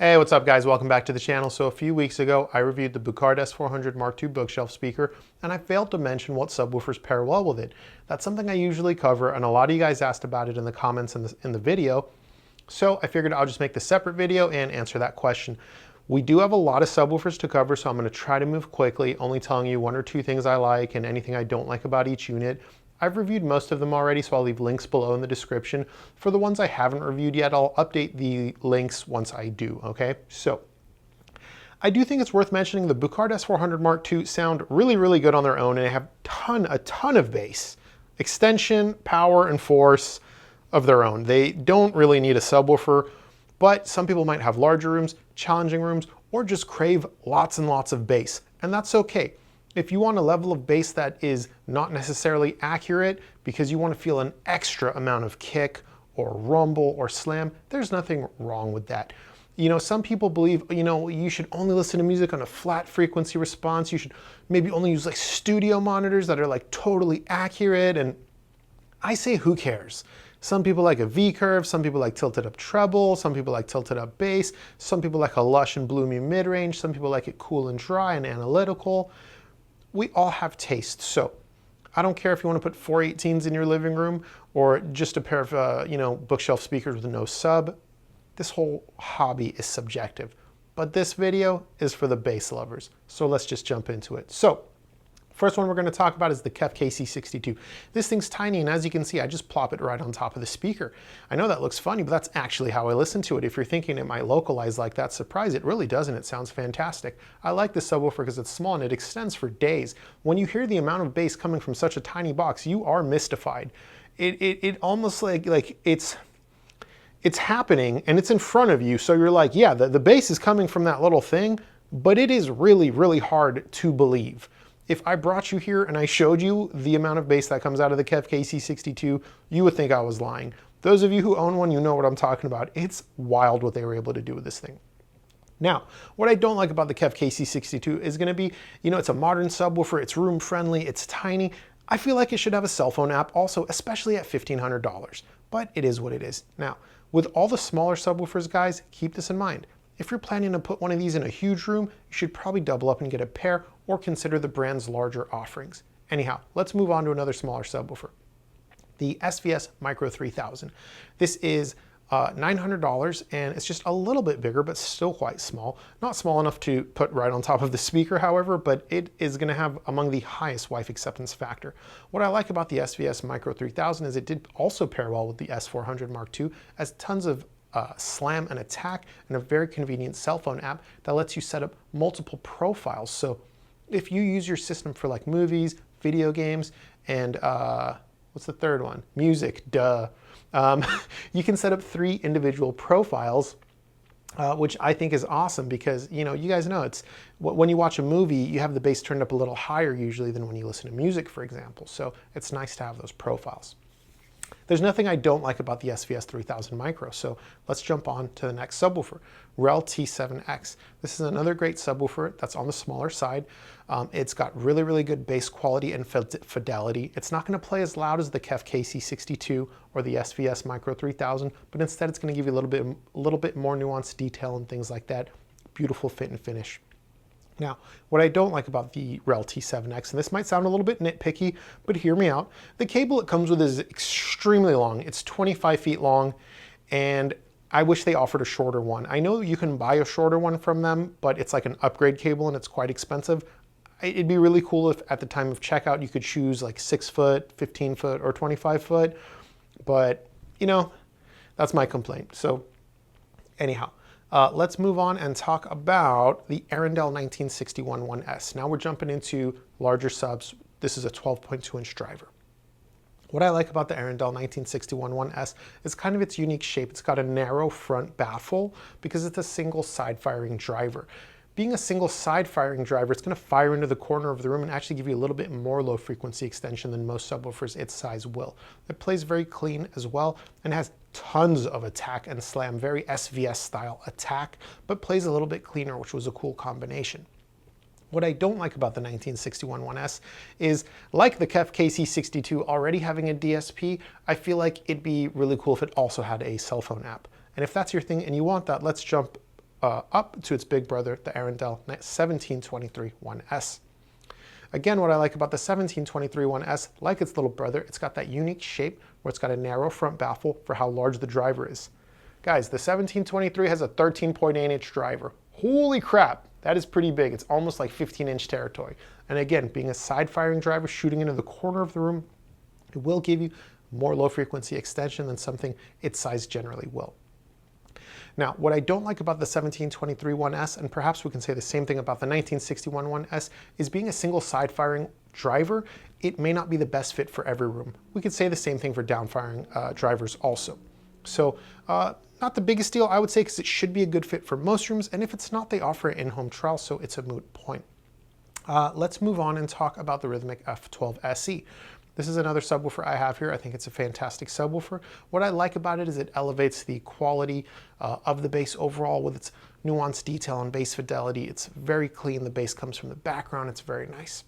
Hey, what's up guys? Welcome back to the channel. So a few weeks ago, I reviewed the Buchardt S400 Mark II bookshelf speaker, and I failed to mention what subwoofers pair well with it. That's something I usually cover, and a lot of you guys asked about it in the comments in the video. So I figured I'll just make the separate video and answer that question. We do have a lot of subwoofers to cover, so I'm going to try to move quickly, only telling you one or two things I like and anything I don't like about each unit. I've reviewed most of them already, so I'll leave links below in the description. For the ones I haven't reviewed yet, I'll update the links once I do, okay? So, I do think it's worth mentioning the Buchardt S400 Mark II sound really, really good on their own, and they have a ton of bass, extension, power, and force of their own. They don't really need a subwoofer, but some people might have larger rooms, challenging rooms, or just crave lots and lots of bass, and that's okay. If you want a level of bass that is not necessarily accurate because you want to feel an extra amount of kick or rumble or slam, there's nothing wrong with that. You know, some people believe, you should only listen to music on a flat frequency response. You should maybe only use like studio monitors that are like totally accurate. And I say, who cares? Some people like a V curve, some people like tilted up treble, some people like tilted up bass, some people like a lush and bloomy mid-range, some people like it cool and dry and analytical. We all have tastes, so I don't care if you want to put 418s in your living room or just a pair of bookshelf speakers with no sub. This whole hobby is subjective, but this video is for the bass lovers, so let's just jump into it. So first one we're going to talk about is the KEF KC62. This thing's tiny, and as you can see, I just plop it right on top of the speaker. I know that looks funny, but that's actually how I listen to it. If you're thinking it might localize like that, surprise, it really doesn't. It sounds fantastic. I like this subwoofer because it's small and it extends for days. When you hear the amount of bass coming from such a tiny box, you are mystified. It almost like it's happening and it's in front of you, so you're like, yeah, the bass is coming from that little thing, but it is really, really hard to believe. If I brought you here and I showed you the amount of bass that comes out of the KEF KC62, you would think I was lying. Those of you who own one, you know what I'm talking about. It's wild what they were able to do with this thing. Now, what I don't like about the KEF KC62 is going to be, it's a modern subwoofer, it's room friendly, it's tiny. I feel like it should have a cell phone app also, especially at $1,500, but it is what it is. Now, with all the smaller subwoofers, guys, keep this in mind. If you're planning to put one of these in a huge room, you should probably double up and get a pair or consider the brand's larger offerings. Anyhow, let's move on to another smaller subwoofer, the SVS Micro 3000. This is $900 and it's just a little bit bigger, but still quite small. Not small enough to put right on top of the speaker, however, but it is going to have among the highest wife acceptance factor. What I like about the SVS Micro 3000 is it did also pair well with the S400 Mark II, as tons of slam and attack and a very convenient cell phone app that lets you set up multiple profiles. So if you use your system for like movies, video games, and what's the third one? Music, duh. You can set up 3 individual profiles, which I think is awesome because, you guys know it's when you watch a movie, you have the bass turned up a little higher usually than when you listen to music, for example. So it's nice to have those profiles. There's nothing I don't like about the SVS 3000 Micro, so let's jump on to the next subwoofer, REL T7X. This is another great subwoofer that's on the smaller side. It's got really, really good bass quality and fidelity. It's not going to play as loud as the KEF KC62 or the SVS Micro 3000, but instead it's going to give you a little bit more nuanced detail and things like that. Beautiful fit and finish. Now, what I don't like about the REL T7X, and this might sound a little bit nitpicky, but hear me out. The cable it comes with is extremely long. It's 25 feet long, and I wish they offered a shorter one. I know you can buy a shorter one from them, but it's like an upgrade cable and it's quite expensive. It'd be really cool if at the time of checkout you could choose like 6 foot, 15 foot, or 25 foot, but that's my complaint. So anyhow. Let's move on and talk about the Arendal 1961 1S. Now we're jumping into larger subs. This is a 12.2 inch driver. What I like about the Arendal 1961 1S is kind of its unique shape. It's got a narrow front baffle because it's a single side firing driver. Being a single side firing driver, it's going to fire into the corner of the room and actually give you a little bit more low frequency extension than most subwoofers its size will. It plays very clean as well and has tons of attack and slam, very SVS style attack, but plays a little bit cleaner, which was a cool combination. What I don't like about the 1961 1S is, like the KEF KC62 already having a DSP, I feel like it'd be really cool if it also had a cell phone app. And if that's your thing and you want that, let's jump up to its big brother, the Arendal 1723-1S. Again, what I like about the 1723-1S, like its little brother, it's got that unique shape where it's got a narrow front baffle for how large the driver is. Guys, the 1723 has a 13.8-inch driver. Holy crap, that is pretty big. It's almost like 15-inch territory. And again, being a side-firing driver shooting into the corner of the room, it will give you more low-frequency extension than something its size generally will. Now, what I don't like about the 1723-1S, and perhaps we can say the same thing about the 1961-1S, is being a single side-firing driver, it may not be the best fit for every room. We could say the same thing for down-firing drivers also. So, not the biggest deal, I would say, because it should be a good fit for most rooms, and if it's not, they offer an in-home trial, so it's a moot point. Let's move on and talk about the Rhythmic F12 SE. This is another subwoofer I have here. I think it's a fantastic subwoofer. What I like about it is it elevates the quality of the bass overall with its nuanced detail and bass fidelity. It's very clean. The bass comes from the background. It's very nice.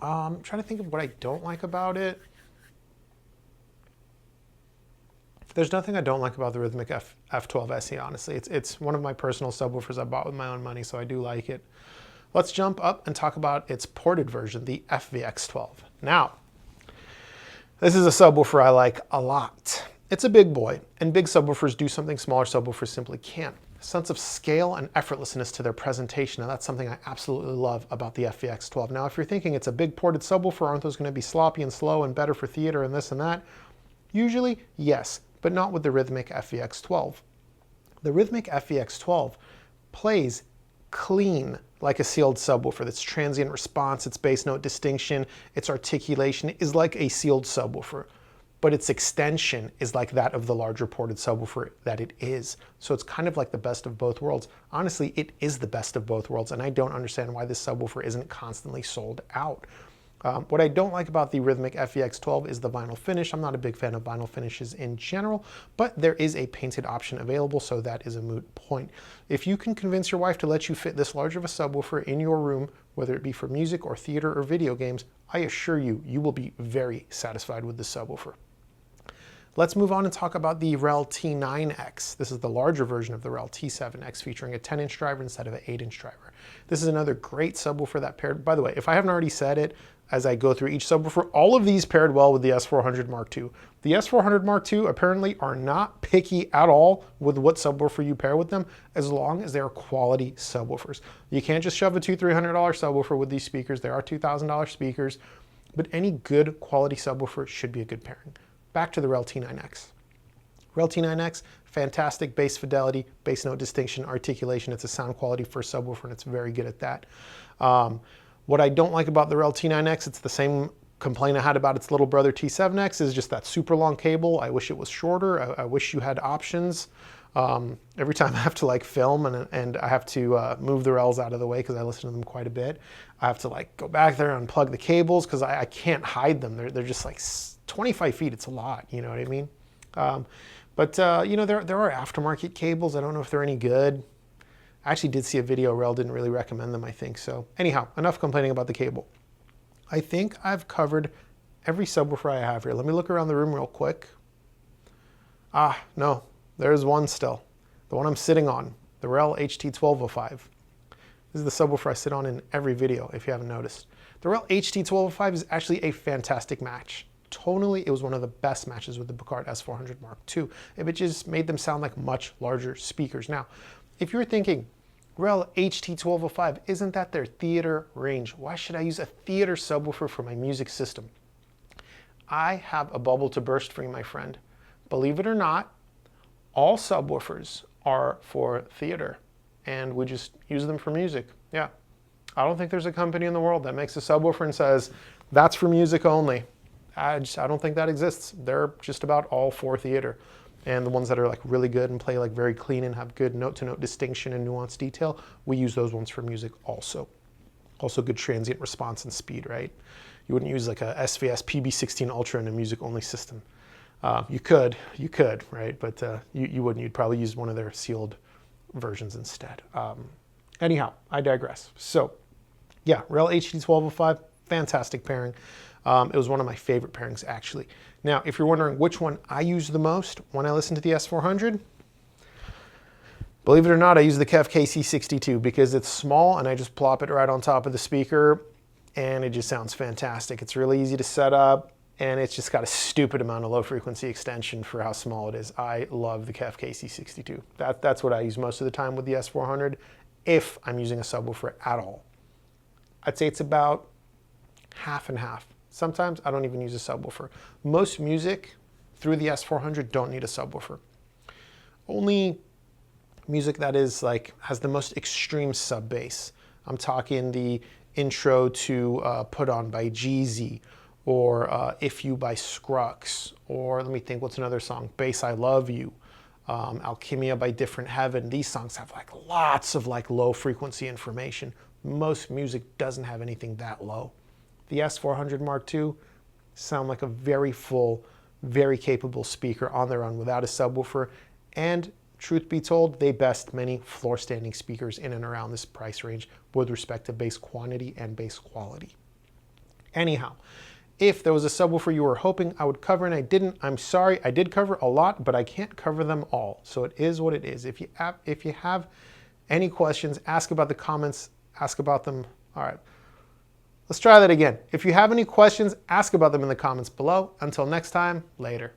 I'm trying to think of what I don't like about it. There's nothing I don't like about the Rhythmic F12 SE, honestly. It's one of my personal subwoofers I bought with my own money, so I do like it. Let's jump up and talk about its ported version, the FVX12. Now, this is a subwoofer I like a lot. It's a big boy, and big subwoofers do something smaller subwoofers simply can't. A sense of scale and effortlessness to their presentation, and that's something I absolutely love about the FVX12. Now, if you're thinking it's a big ported subwoofer, aren't those going to be sloppy and slow and better for theater and this and that? Usually, yes, but not with the Rhythmic FVX12. The Rhythmic FVX12 plays clean like a sealed subwoofer. Its transient response, its bass note distinction, its articulation is like a sealed subwoofer, but its extension is like that of the larger ported subwoofer that it is. So it's kind of like the best of both worlds. Honestly, it is the best of both worlds, and I don't understand why this subwoofer isn't constantly sold out. What I don't like about the Rhythmic FVX12 is the vinyl finish. I'm not a big fan of vinyl finishes in general, but there is a painted option available, so that is a moot point. If you can convince your wife to let you fit this large of a subwoofer in your room, whether it be for music or theater or video games, I assure you, you will be very satisfied with this subwoofer. Let's move on and talk about the REL T9X. This is the larger version of the REL T7X, featuring a 10-inch driver instead of an 8-inch driver. This is another great subwoofer that paired, by the way, if I haven't already said it, as I go through each subwoofer, all of these paired well with the S400 Mark II. The S400 Mark II apparently are not picky at all with what subwoofer you pair with them, as long as they're quality subwoofers. You can't just shove a $200-300 subwoofer with these speakers. There are $2,000 speakers, but any good quality subwoofer should be a good pairing. Back to the REL T9X. REL T9X, fantastic bass fidelity, bass note distinction, articulation. It's a sound quality for a subwoofer, and it's very good at that. What I don't like about the REL T9X, it's the same complaint I had about its little brother T7X, is just that super long cable. I wish it was shorter. I wish you had options. Every time I have to like film and I have to move the RELs out of the way because I listen to them quite a bit, I have to like go back there and unplug the cables because I can't hide them. They're just like 25 feet. It's a lot, you know what I mean? You know, there are aftermarket cables. I don't know if they're any good. I actually did see a video. REL didn't really recommend them, I think. So anyhow, enough complaining about the cable. I think I've covered every subwoofer I have here. Let me look around the room real quick. No, there's one still. The one I'm sitting on, the REL HT1205. This is the subwoofer I sit on in every video, if you haven't noticed. The REL HT1205 is actually a fantastic match. Tonally, it was one of the best matches with the Buchardt S400 Mark II. It just made them sound like much larger speakers. Now, if you're thinking, REL HT1205, isn't that their theater range? Why should I use a theater subwoofer for my music system? I have a bubble to burst for you, my friend. Believe it or not, all subwoofers are for theater, and we just use them for music. Yeah. I don't think there's a company in the world that makes a subwoofer and says, that's for music only. I don't think that exists. They're just about all for theater. And the ones that are like really good and play like very clean and have good note-to-note distinction and nuanced detail, we use those ones for music also. Also good transient response and speed, right? You wouldn't use like a SVS PB16 Ultra in a music-only system. You could, right? But you wouldn't. You'd probably use one of their sealed versions instead. Anyhow, I digress. So, yeah, REL HT1205, fantastic pairing. It was one of my favorite pairings, actually. Now, if you're wondering which one I use the most when I listen to the S400, Believe it or not, I use the KEF KC62 because it's small and I just plop it right on top of the speaker and it just sounds fantastic. It's really easy to set up and it's just got a stupid amount of low frequency extension for how small it is. I love the KEF KC62. That's what I use most of the time with the S400 if I'm using a subwoofer at all. I'd say it's about half and half. Sometimes I don't even use a subwoofer. Most music through the S400 don't need a subwoofer. Only music that is like has the most extreme sub bass. I'm talking the intro to Put On by Jeezy, or If You by Scruggs, or let me think, what's another song? Bass I Love You, Alchemia by Different Heaven. These songs have like lots of like low frequency information. Most music doesn't have anything that low. The S400 Mark II sound like a very full, very capable speaker on their own without a subwoofer, and truth be told, they best many floor standing speakers in and around this price range with respect to bass quantity and bass quality. Anyhow, if there was a subwoofer you were hoping I would cover and I didn't, I'm sorry. I did cover a lot, but I can't cover them all. So it is what it is. If you have any questions, ask about the comments, ask about them. All right, let's try that again. If you have any questions, ask about them in the comments below. Until next time, later.